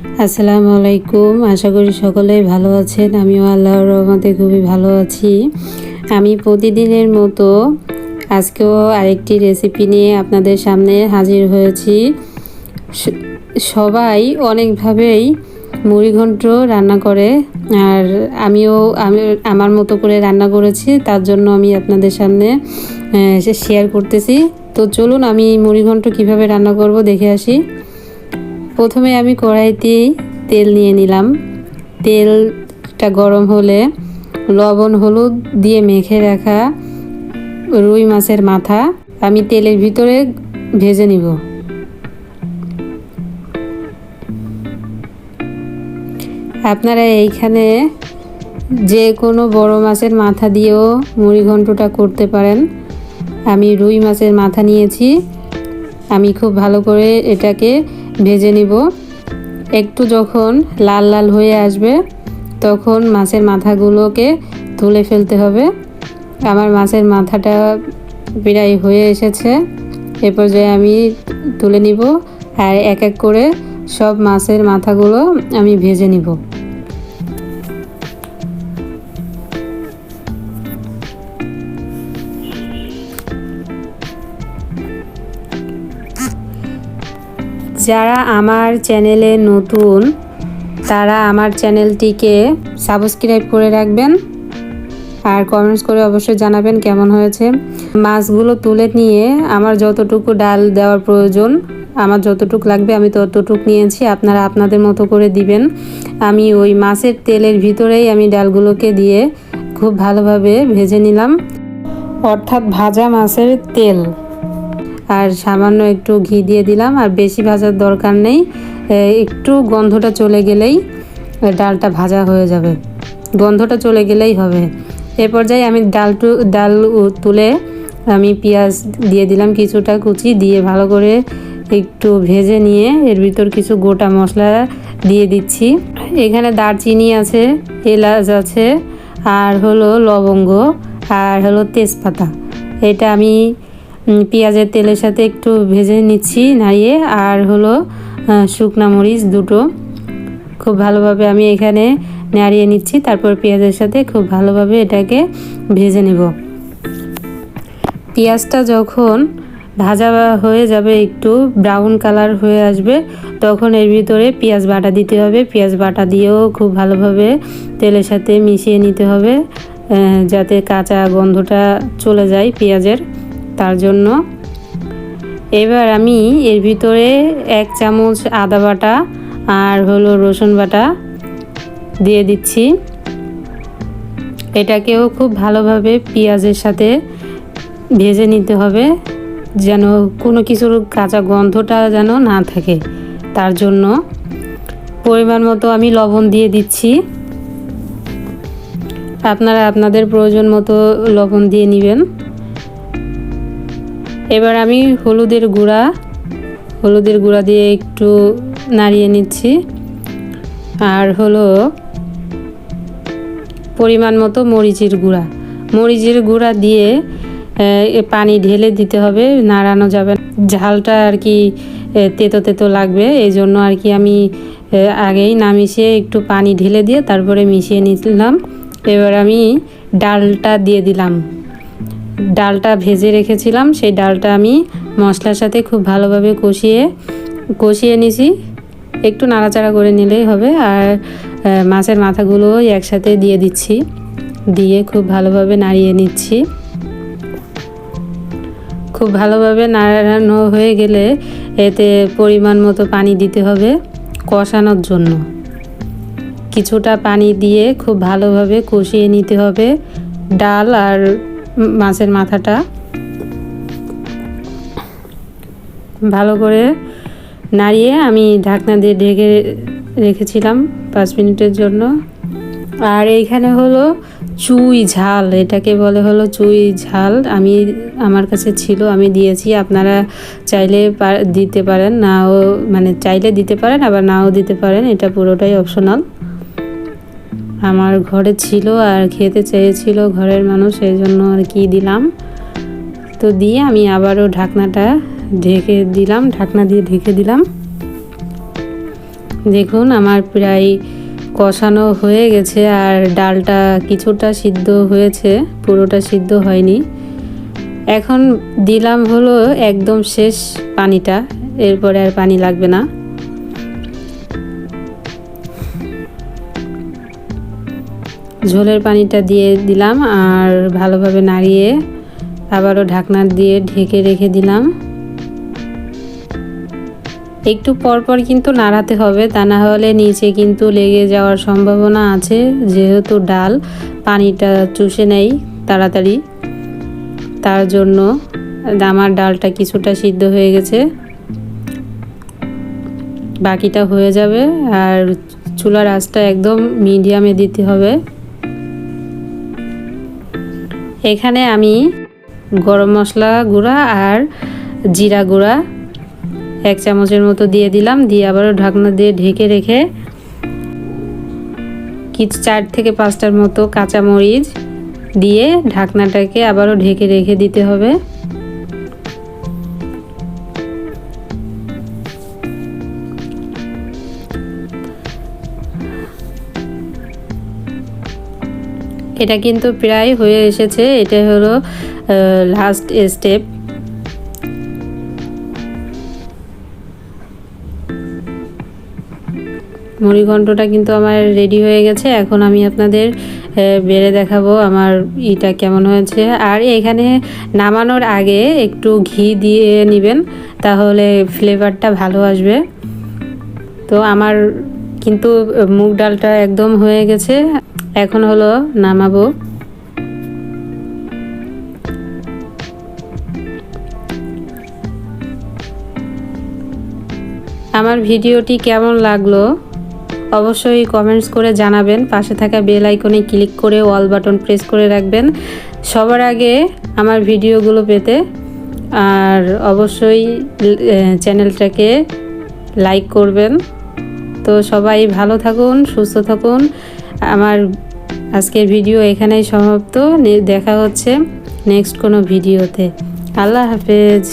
আসসালামু আলাইকুম। আশা করি সকলেই ভালো আছেন। আমিও আল্লাহর রহমতে খুবই ভালো আছি। আমি প্রতিদিনের মতো আজকেও আরেকটি রেসিপি নিয়ে আপনাদের সামনে হাজির হয়েছি। সবাই অনেকভাবেই মুড়ি ঘন্ট রান্না করে, আর আমিও আমার মতো করে রান্না করেছি। তার জন্য আমি আপনাদের সামনে শেয়ার করতেছি। তো চলুন আমি মুড়ি ঘন্ট কীভাবে রান্না করব দেখে আসি। প্রথমে আমি কড়াইতে তেল নিয়ে নিলাম। তেলটা গরম হলে লবণ হলুদ দিয়ে মেখে রাখা রুই মাছের মাথা আমি তেলের ভিতরে ভেজে নিব। আপনারা এইখানে যে কোনো বড় মাছের মাথা দিয়েও মুড়ি ঘন্টটা করতে পারেন। আমি রুই মাছের মাথা নিয়েছি। আমি খুব ভালো করে এটাকে ভেজে নিব। একটু যখন লাল লাল হয়ে আসবে তখন মাছের মাথাগুলোকে তুলে ফেলতে হবে। আমার মাছের মাথাটা প্রায় হয়ে এসেছে। এ পর্যায়ে আমি তুলে নিব, আর এক এক করে সব মাছের মাথাগুলো আমি ভেজে নিব। যারা আমার চ্যানেলে নতুন তারা আমার চ্যানেলটিকে সাবস্ক্রাইব করে রাখবেন, আর কমেন্টস করে অবশ্যই জানাবেন কেমন হয়েছে। মাছগুলো তুলে নিয়ে আমার যতটুকু ডাল দেওয়ার প্রয়োজন, আমার যতটুকু লাগবে আমি ততটুকু নিয়েছি। আপনারা আপনাদের মতো করে দিবেন। আমি ওই মাছের তেলের ভিতরেই আমি ডালগুলোকে দিয়ে খুব ভালোভাবে ভেজে নিলাম, অর্থাৎ ভাজা মাছের তেল, আর সামান্য একটু ঘি দিয়ে দিলাম। আর বেশি ভাজার দরকার নেই, একটু গন্ধটা চলে গেলেই ডালটা ভাজা হয়ে যাবে। গন্ধটা চলে গেলেই হবে। এ পর্যায়ে আমি ডাল তুলে আমি পেঁয়াজ দিয়ে দিলাম, কিছুটা কুচি দিয়ে ভালো করে একটু ভেজে নিয়ে এর ভিতর কিছু গোটা মশলা দিয়ে দিচ্ছি। এখানে দারচিনি আছে, এলাচ আছে, আর হলো লবঙ্গ, আর হলো তেজপাতা। এটা আমি পেঁয়াজের তেলের সাথে একটু ভেজে নিচ্ছি নাড়িয়ে। আর হলো শুকনা মরিচ দুটো খুব ভালোভাবে আমি এখানে নাড়িয়ে নিচ্ছি। তারপর পেঁয়াজের সাথে খুব ভালোভাবে এটাকে ভেজে নেব। পেঁয়াজটা যখন ভাজা হয়ে যাবে, একটু ব্রাউন কালার হয়ে আসবে, তখন এর ভিতরে পেঁয়াজ বাটা দিতে হবে। পেঁয়াজ বাটা দিয়েও খুব ভালোভাবে তেলের সাথে মিশিয়ে নিতে হবে, যাতে কাঁচা গন্ধটা চলে যায় পেঁয়াজের, তার জন্য। এবার আমি এর ভিতরে 1 চামচ আদা বাটা আর হলো রসুন বাটা দিয়ে দিচ্ছি। এটাকেও খুব ভালোভাবে পেঁয়াজের সাথে ভেজে নিতে হবে, যেন কোনো কিছুর কাঁচা গন্ধটা যেন না থাকে, তার জন্য। পরিমাণ মতো আমি লবণ দিয়ে দিচ্ছি। আপনারা আপনাদের প্রয়োজন মতো লবণ দিয়ে নেবেন। এবার আমি হলুদের গুঁড়া দিয়ে একটু নাড়িয়ে নিচ্ছি। আর হলো পরিমাণ মতো মরিচের গুঁড়া দিয়ে পানি ঢেলে দিতে হবে, নাড়ানো যাবে। ঝালটা আর কি তেতো তেতো লাগবে, এই জন্য আর কি আমি আগেই না মিশিয়ে একটু পানি ঢেলে দিয়ে তারপরে মিশিয়ে নিলাম। এবার আমি ডালটা দিয়ে দিলাম। ডালটা ভেজে রেখেছিলাম, সেই ডালটা আমি মশলার সাথে খুব ভালোভাবে কষিয়ে নিছি। একটু নাড়াচাড়া করে নিলেই হবে। আর মাছের মাথাগুলো একসাথে দিয়ে দিচ্ছি, দিয়ে খুব ভালোভাবে নাড়িয়ে নিচ্ছি। খুব ভালোভাবে নাড়ানো হয়ে গেলে এতে পরিমাণ মতো পানি দিতে হবে কষানোর জন্য। কিছুটা পানি দিয়ে খুব ভালোভাবে কষিয়ে নিতে হবে ডাল আর মাছের মাথাটা। ভালো করে নাড়িয়ে আমি ঢাকনা দিয়ে ঢেকে রেখেছিলাম 5 মিনিটের জন্য। আর এইখানে হলো চুই ঝাল, এটাকে বলে হলো চুই ঝাল। আমার কাছে ছিল, আমি দিয়েছি। আপনারা চাইলে দিতে পারেন, নাও মানে চাইলে দিতে পারেন, আবার নাও দিতে পারেন, এটা পুরোটাই অপশনাল। আমার ঘরে ছিল আর খেতে চেয়েছিল ঘরের মানুষ, এই জন্য আর কি দিলাম। তো দিয়ে আমি আবারও ঢাকনা দিয়ে ঢেকে দিলাম। দেখুন আমার প্রায় কষানো হয়ে গেছে, আর ডালটা কিছুটা সিদ্ধ হয়েছে, পুরোটা সিদ্ধ হয়নি। এখন দিলাম হলো একদম শেষ পানিটা, এরপরে আর পানি লাগবে না। ঝোলের পানিটা দিয়ে দিলাম আর ভালোভাবে নাড়িয়ে আবারও ঢাকনা দিয়ে ঢেকে রেখে দিলাম। একটু পরপর কিন্তু নাড়াতে হবে, তা না হলে নিচে কিন্তু লেগে যাওয়ার সম্ভাবনা আছে, যেহেতু ডাল পানিটা চুষে নেয় তাড়াতাড়ি। তার জন্য আমার ডালটা কিছুটা সিদ্ধ হয়ে গেছে, বাকিটা হয়ে যাবে। আর চুলার আঁচটা একদম মিডিয়ামে দিতে হবে। এখানে আমি গরম মশলা গুঁড়া আর জিরা গুঁড়া 1 চামচের মতো দিয়ে দিলাম, দিয়ে আবারও ঢাকনা দিয়ে ঢেকে রেখে 4 থেকে 5টার মতো কাঁচামরিচ দিয়ে ঢাকনাটাকে আবারও ঢেকে রেখে দিতে হবে। এটা কিন্তু প্রায় হয়ে এসেছে, এটা হলো লাস্ট স্টেপ। মুড়ি ঘন্টটা কিন্তু আমার রেডি হয়ে গেছে। এখন আমি আপনাদের বেড়ে দেখাবো আমার এটা কেমন হয়েছে। আর এখানে নামানোর আগে একটু ঘি দিয়ে নেবেন, তাহলে ফ্লেভারটা ভালো আসবে। তো আমার কিন্তু মুগ ডালটা একদম হয়ে গেছে, এখন হলো নামাবো। আমার ভিডিওটি কেমন লাগলো অবশ্যই কমেন্টস করে জানাবেন। পাশে থাকা বেল আইকনে ক্লিক করে অল বাটন প্রেস করে রাখবেন সবার আগে আমার ভিডিওগুলো পেতে। আর অবশ্যই চ্যানেলটাকে লাইক করবেন। তো সবাই ভালো থাকুন, সুস্থ থাকুন। আমার আজকের ভিডিও এখানেই সমাপ্ত। দেখা হচ্ছে নেক্সট কোনো ভিডিওতে। আল্লাহ হাফেজ।